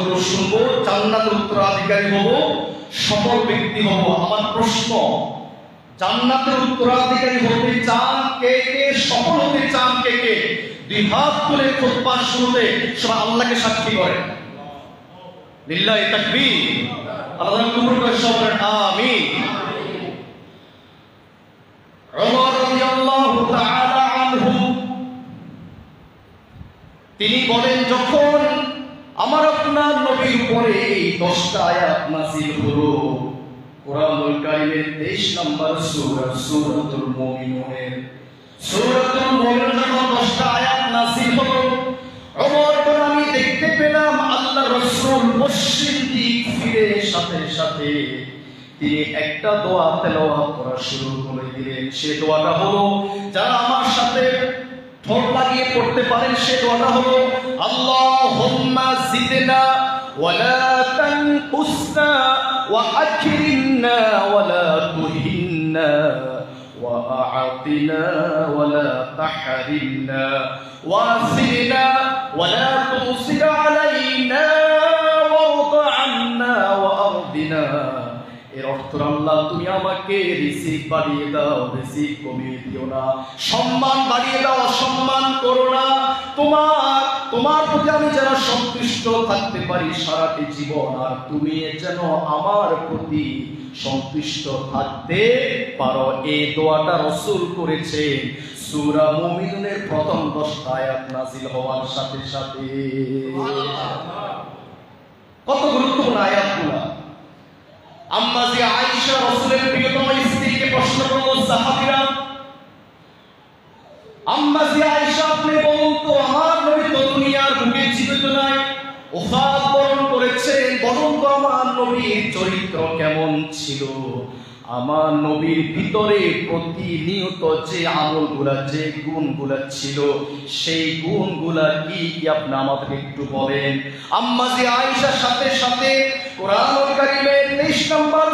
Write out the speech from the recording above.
কথাগুলো শুনবো, জান্নাতের উত্তরাধিকারী হব, সফল ব্যক্তি হব। আমার প্রশ্ন, জান্নাতের উত্তরাধিকারী হতে চান কে কে? সফল হতে চান কে কে? দুই হাত তুলে খুতবার শুরুতে সবাই আল্লাহকে সাক্ষী করেন। লিল্লাহি তাকবীর। আল্লাহ কবুল করে সবাই বলেন আমিন। ওমর রাদিয়াল্লাহু তাআলা আনহু তিনি বলেন, যখন আমার আপনার নবীর উপরে এই 10টা আয়াত নাযিল হলো, কোরআনুল কারীমের 23 নম্বর সূরা সূরাতুল মুমিনুনের যখন 10টা আয়াত নাযিল হলো, ওমর বলেন আমি দেখতে পেলাম আল্লাহর রাসূল পশ্চিম দিক ফিরে সাথে সাথে তিনি একটা দোয়া তেলাওয়াত করা শুরু করে দিলেন। সে দোয়াটা হলো, যারা আমার সাথে ঠোঁট লাগিয়ে পড়তে পারেন, সে দোয়াটা হলো আল্লাহুম্মা জিদনা ওয়ালা তানকুসনা ওয়া আকরিমনা ওয়ালা তুহিন্না ওয়া আ'তিনা ওয়ালা তাহরিমনা ওয়াসিনা ওয়ালা তুসির আলাইনা ওয়ারদ আন্না ওয়া আরদিনা। এর অর্থ, আল্লাহ তুমি আমাকে রিজিক বাড়িয়ে দাও, রিজিক কমিয়ে দিও না, সম্মান বাড়িয়ে দাও, অসম্মান করো না। তোমার প্রতি আমি যেন সন্তুষ্ট থাকতে পারি সারাটি জীবন, আর তুমি যেন আমার প্রতি সন্তুষ্ট থাকতে পারো। এই দোয়াটা রাসূল করেছে সূরা মুমিনুনের প্রথম 10টা আয়াত নাযিল হওয়ার সাথে সাথে। কত গুরুত্বপূর্ণ আয়াতগুলো। আম্মা জি আয়েশা রাসূলের প্রিয়তম স্ত্রীকে প্রশ্ন করল সাহাবীরা, আম্মা জি আয়েশা আপনি বলুন তো, আমার নবী তো দুনিয়ার বুকে জীবিত নাই, ওফাত বরণ করেছেন, বলুন তো আমার নবীর চরিত্র কেমন ছিল? আমার নবীর ভিতরে প্রতিনিয়ত যে আমলগুলা, যে গুণগুলা ছিল, সেই গুণগুলা কি কি আপনি আমাদেরকে একটু বলেন। আম্মা জি আয়েশার সাথে সাথে কোরআনুল কারীমের 23 নম্বর